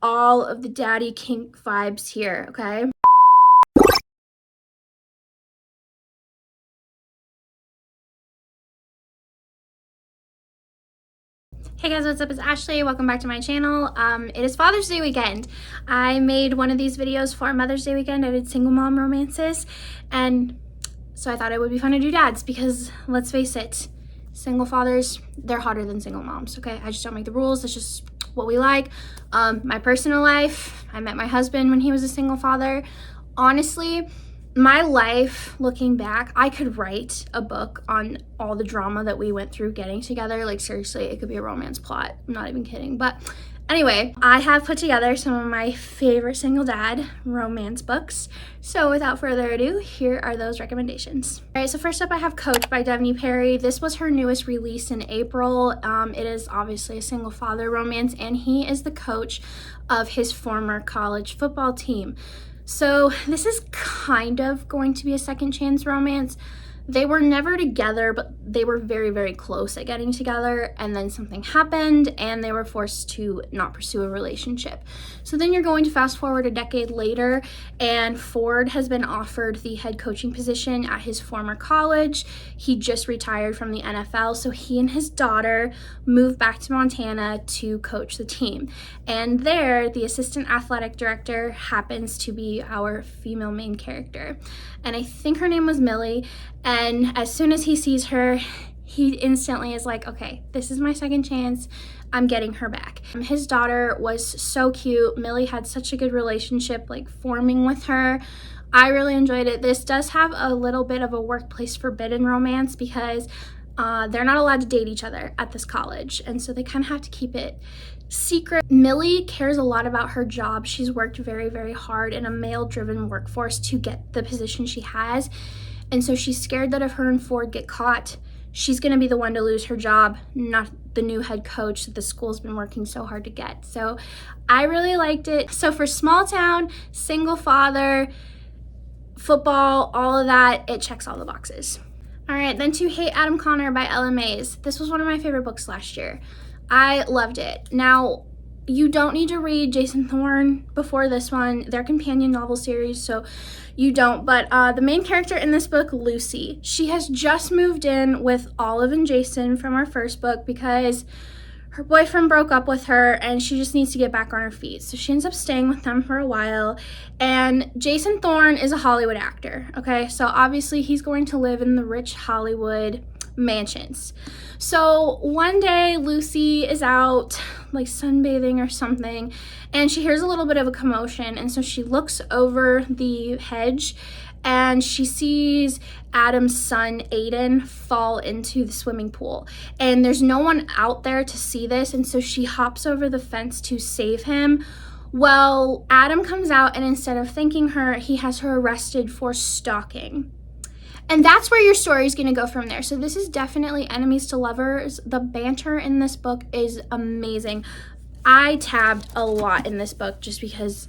all of the daddy kink vibes here, okay? Hey guys, what's up? It's Ashley. Welcome back to my channel. It is Father's Day weekend. I made one of these videos for Mother's Day weekend. I did single mom romances, and so I thought it would be fun to do dads because let's face it, single fathers, they're hotter than single moms, okay? I just don't make the rules. It's just what we like. My personal life, I met my husband when he was a single father. Honestly, my life, looking back, I could write a book on all the drama that we went through getting together. Like, seriously, it could be a romance plot. I'm not even kidding. But anyway, I have put together some of my favorite single dad romance books. So without further ado, here are those recommendations. All right, so first up I have Coach by Devney Perry. This was her newest release in April. It is obviously a single father romance, and he is the coach of his former college football team. So this is kind of going to be a second chance romance. They were never together, but they were very, very close at getting together, and then something happened and they were forced to not pursue a relationship. So then you're going to fast forward a decade later, and Ford has been offered the head coaching position at his former college. He just retired from the NFL, so he and his daughter moved back to Montana to coach the team. And there, the assistant athletic director happens to be our female main character. And I think her name was Millie. And as soon as he sees her, he instantly is like, okay, this is my second chance. I'm getting her back. His daughter was so cute. Millie had such a good relationship, like, forming with her. I really enjoyed it. This does have a little bit of a workplace forbidden romance because they're not allowed to date each other at this college. And so they kind of have to keep it secret. Millie cares a lot about her job. She's worked very, very hard in a male-driven workforce to get the position she has. And so she's scared that if her and Ford get caught, she's going to be the one to lose her job, not the new head coach that the school's been working so hard to get. So I really liked it. So for small town, single father, football, all of that, it checks all the boxes. All right, then To Hate Adam Connor by Ella Maise. This was one of my favorite books last year. I loved it. Now, you don't need to read Jason Thorne before this one. They're companion novel series, so you don't. But the main character in this book, Lucy, she has just moved in with Olive and Jason from our first book because her boyfriend broke up with her and she just needs to get back on her feet. So she ends up staying with them for a while. And Jason Thorne is a Hollywood actor, okay? So obviously he's going to live in the rich Hollywood mansions. So one day Lucy is out like sunbathing or something, and she hears a little bit of a commotion, and so she looks over the hedge and she sees Adam's son Aiden fall into the swimming pool, and there's no one out there to see this, and so she hops over the fence to save him. Well, Adam comes out, and instead of thanking her, he has her arrested for stalking. And that's where your story is going to go from there. So this is definitely enemies to lovers. The banter in this book is amazing. I tabbed a lot in this book just because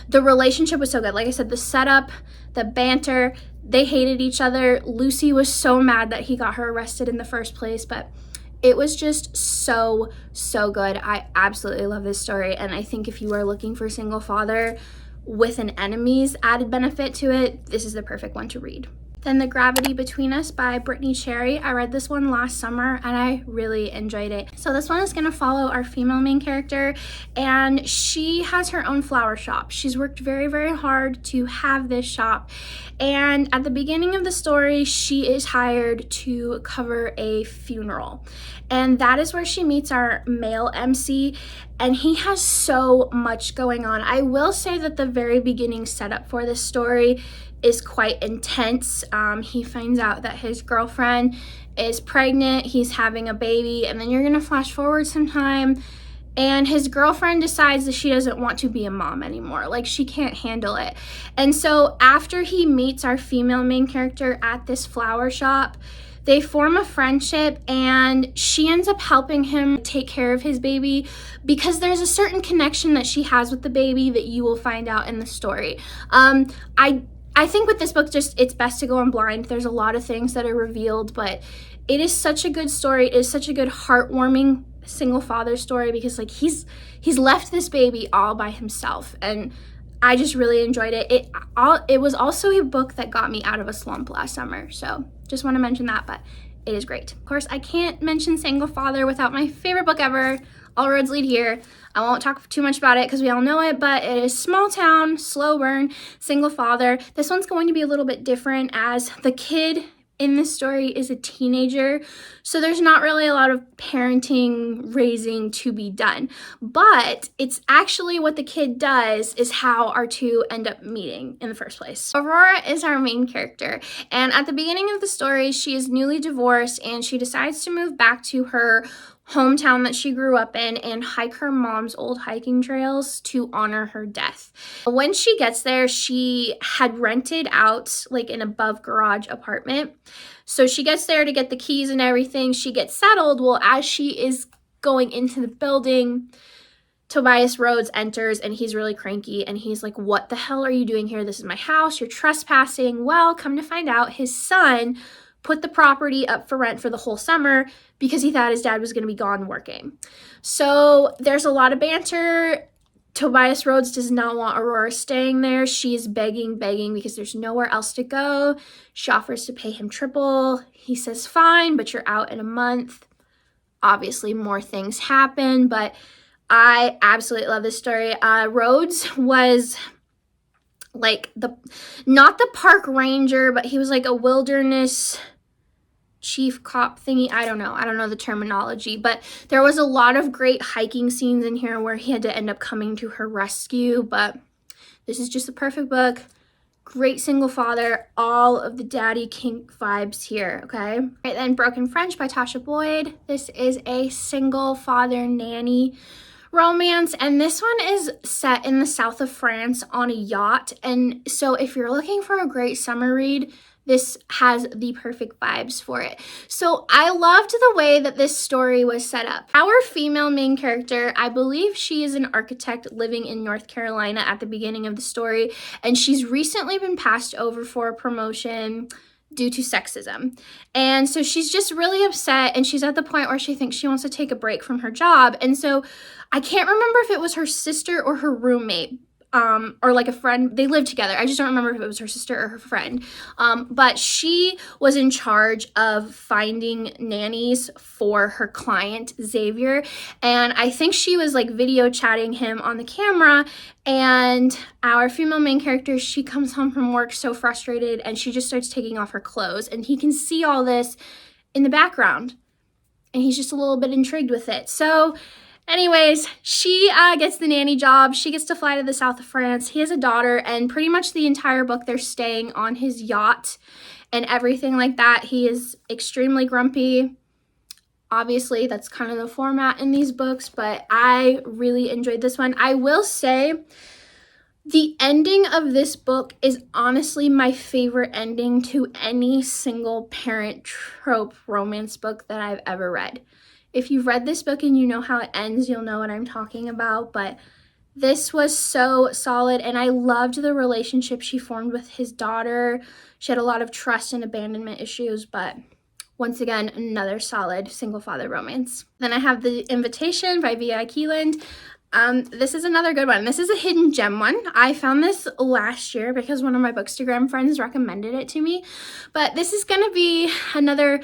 the relationship was so good. Like I said, the setup, the banter, they hated each other. Lucy was so mad that he got her arrested in the first place, but it was just so, so good. I absolutely love this story. And I think if you are looking for a single father with an enemies added benefit to it, this is the perfect one to read. Then The Gravity Between Us by Brittainy. I read this one last summer and I really enjoyed it. So this one is going to follow our female main character, and she has her own flower shop. She's worked very, very hard to have this shop, and at the beginning of the story she is hired to cover a funeral, and that is where she meets our male MC, and he has so much going on. I will say that the very beginning setup for this story is quite intense. He finds out that his girlfriend is pregnant, he's having a baby, and then you're gonna flash forward some time, and his girlfriend decides that she doesn't want to be a mom anymore. Like, she can't handle it. And so after he meets our female main character at this flower shop, they form a friendship, and she ends up helping him take care of his baby because there's a certain connection that she has with the baby that you will find out in the story. I think with this book, just it's best to go in blind. There's a lot of things that are revealed, but it is such a good story. It is such a good heartwarming single father story because like he's left this baby all by himself, and I just really enjoyed it. It was also a book that got me out of a slump last summer, so just want to mention that, but it is great. Of course, I can't mention Single Father without my favorite book ever, All Roads Lead Here. I won't talk too much about it because we all know it, but it is small town, slow burn, single father. This one's going to be a little bit different as the kid in this story is a teenager, so there's not really a lot of parenting, raising to be done, but it's actually what the kid does is how our two end up meeting in the first place. Aurora is our main character, and at the beginning of the story, she is newly divorced and she decides to move back to her hometown that she grew up in and hike her mom's old hiking trails to honor her death. When she gets there, she had rented out like an above garage apartment. So she gets there to get the keys and everything. She gets settled. Well, as she is going into the building, Tobias Rhodes enters and he's really cranky and he's like, "What the hell are you doing here? This is my house. You're trespassing." Well, come to find out, his son put the property up for rent for the whole summer because he thought his dad was going to be gone working. So there's a lot of banter. Tobias Rhodes does not want Aurora staying there. She's begging because there's nowhere else to go. She offers to pay him triple. He says, "Fine, but you're out in a month." Obviously, more things happen, but I absolutely love this story. Rhodes was like not the park ranger, but he was like a wilderness chief cop thingy. I don't know the terminology, but there was a lot of great hiking scenes in here where he had to end up coming to her rescue. But this is just the perfect book. Great single father, all of the daddy kink vibes here, okay? All right, then Broken French by Tasha Boyd. This is a single father nanny romance, and this one is set in the south of France on a yacht. And so if you're looking for a great summer read, this has the perfect vibes for it. So I loved the way that this story was set up. Our female main character, I believe she is an architect living in North Carolina at the beginning of the story, and she's recently been passed over for a promotion due to sexism. And so she's just really upset, and she's at the point where she thinks she wants to take a break from her job. And so I can't remember if it was her sister or her roommate, or like a friend. They lived together. I just don't remember if it was her sister or her friend. But she was in charge of finding nannies for her client, Xavier. And I think she was like video chatting him on the camera. And our female main character, she comes home from work so frustrated and she just starts taking off her clothes. And he can see all this in the background. And he's just a little bit intrigued with it. So anyways, she gets the nanny job. She gets to fly to the south of France. He has a daughter, and pretty much the entire book they're staying on his yacht and everything like that. He is extremely grumpy. Obviously, that's kind of the format in these books, but I really enjoyed this one. I will say the ending of this book is honestly my favorite ending to any single parent trope romance book that I've ever read. If you've read this book and you know how it ends, you'll know what I'm talking about, but this was so solid, and I loved the relationship she formed with his daughter. She had a lot of trust and abandonment issues, but once again, another solid single father romance. Then I have The Invitation by V.I. Keeland. This is another good one. This is a hidden gem one. I found this last year because one of my Bookstagram friends recommended it to me, but this is going to be another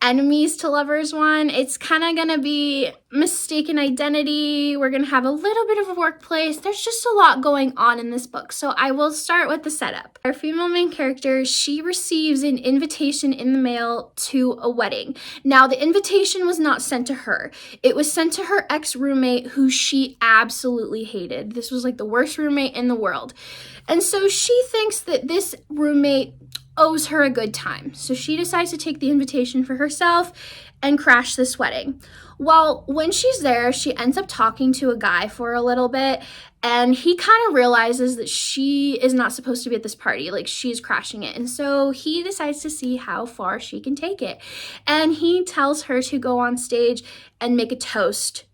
enemies to lovers one. It's kind of gonna be mistaken identity. We're gonna have a little bit of a workplace. There's just a lot going on in this book. So I will start with the setup. Our female main character, she receives an invitation in the mail to a wedding. Now, the invitation was not sent to her. It was sent to her ex-roommate who she absolutely hated. This was like the worst roommate in the world. And so she thinks that this roommate owes her a good time. So she decides to take the invitation for herself and crash this wedding. Well, when she's there, she ends up talking to a guy for a little bit, and he kind of realizes that she is not supposed to be at this party, like she's crashing it. And so he decides to see how far she can take it. And he tells her to go on stage and make a toast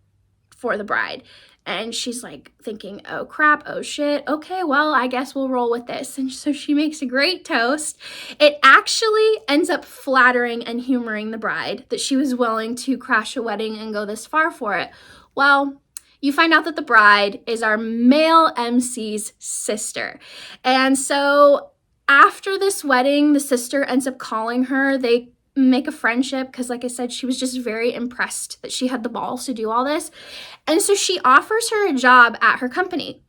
for the bride. And she's like thinking, oh crap, oh shit, okay, well, I guess we'll roll with this. And so she makes a great toast. It actually ends up flattering and humoring the bride that she was willing to crash a wedding and go this far for it. Well, you find out that the bride is our male MC's sister. And so after this wedding, the sister ends up calling her. They make a friendship because, like I said, she was just very impressed that she had the balls to do all this. And so she offers her a job at her company.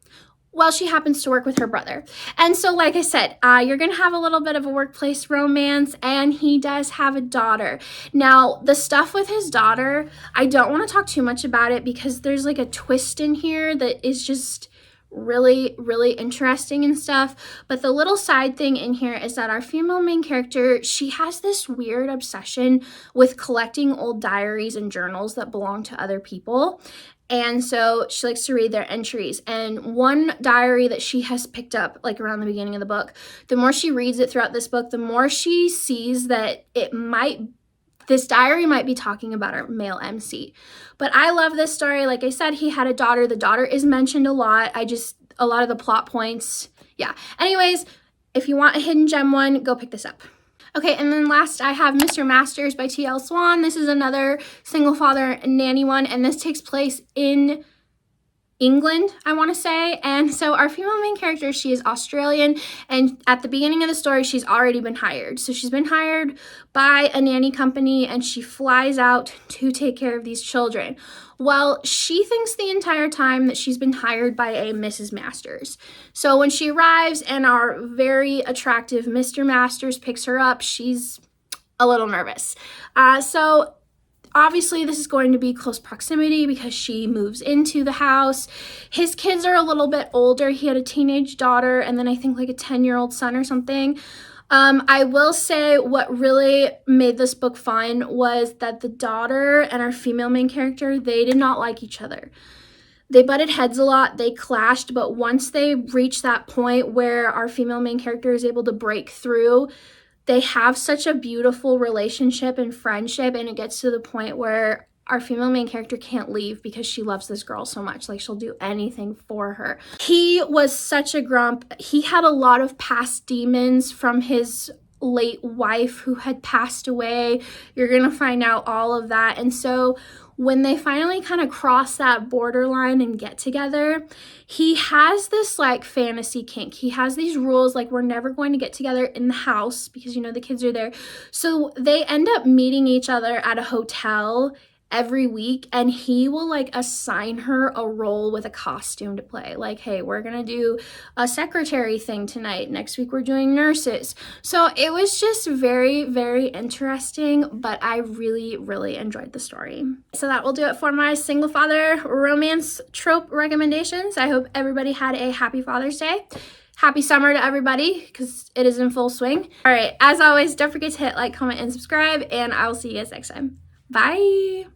Well, she happens to work with her brother. And so, like I said, you're going to have a little bit of a workplace romance, and he does have a daughter. Now, the stuff with his daughter, I don't want to talk too much about it because there's like a twist in here that is just really, really interesting and stuff. But the little side thing in here is that our female main character, she has this weird obsession with collecting old diaries and journals that belong to other people. And so she likes to read their entries. And one diary that she has picked up, like around the beginning of the book, the more she reads it throughout this book, the more she sees that this diary might be talking about our male MC. But I love this story. Like I said, he had a daughter. The daughter is mentioned a lot. A lot of the plot points. Yeah. Anyways, if you want a hidden gem one, go pick this up. Okay, and then last I have Mr. Masters by T.L. Swan. This is another single father nanny one, and this takes place in England, I want to say. And so our female main character, she is Australian, and at the beginning of the story, she's already been hired. So she's been hired by a nanny company, and she flies out to take care of these children. Well, she thinks the entire time that she's been hired by a Mrs. Masters. So when she arrives and our very attractive Mr. Masters picks her up, she's a little nervous. So obviously this is going to be close proximity because she moves into the house. His kids are a little bit older. He had a teenage daughter and then I think like a 10-year-old son or something. I will say what really made this book fun was that the daughter and our female main character, they did not like each other. They butted heads a lot, they clashed, but once they reach that point where our female main character is able to break through, they have such a beautiful relationship and friendship, and it gets to the point where our female main character can't leave because she loves this girl so much. Like, she'll do anything for her. He was such a grump. He had a lot of past demons from his late wife who had passed away. You're gonna find out all of that. And so when they finally kind of cross that borderline and get together, he has this like fantasy kink. He has these rules like we're never going to get together in the house because, you know, the kids are there. So they end up meeting each other at a hotel every week, and he will like assign her a role with a costume to play. Like, hey, we're gonna do a secretary thing tonight. Next week we're doing nurses. So it was just very, very interesting, but I really, really enjoyed the story. So that will do it for my single father romance trope recommendations. I hope everybody had a happy Father's Day. Happy summer to everybody because it is in full swing. All right, as always, don't forget to hit like, comment, and subscribe, and I will see you guys next time. Bye.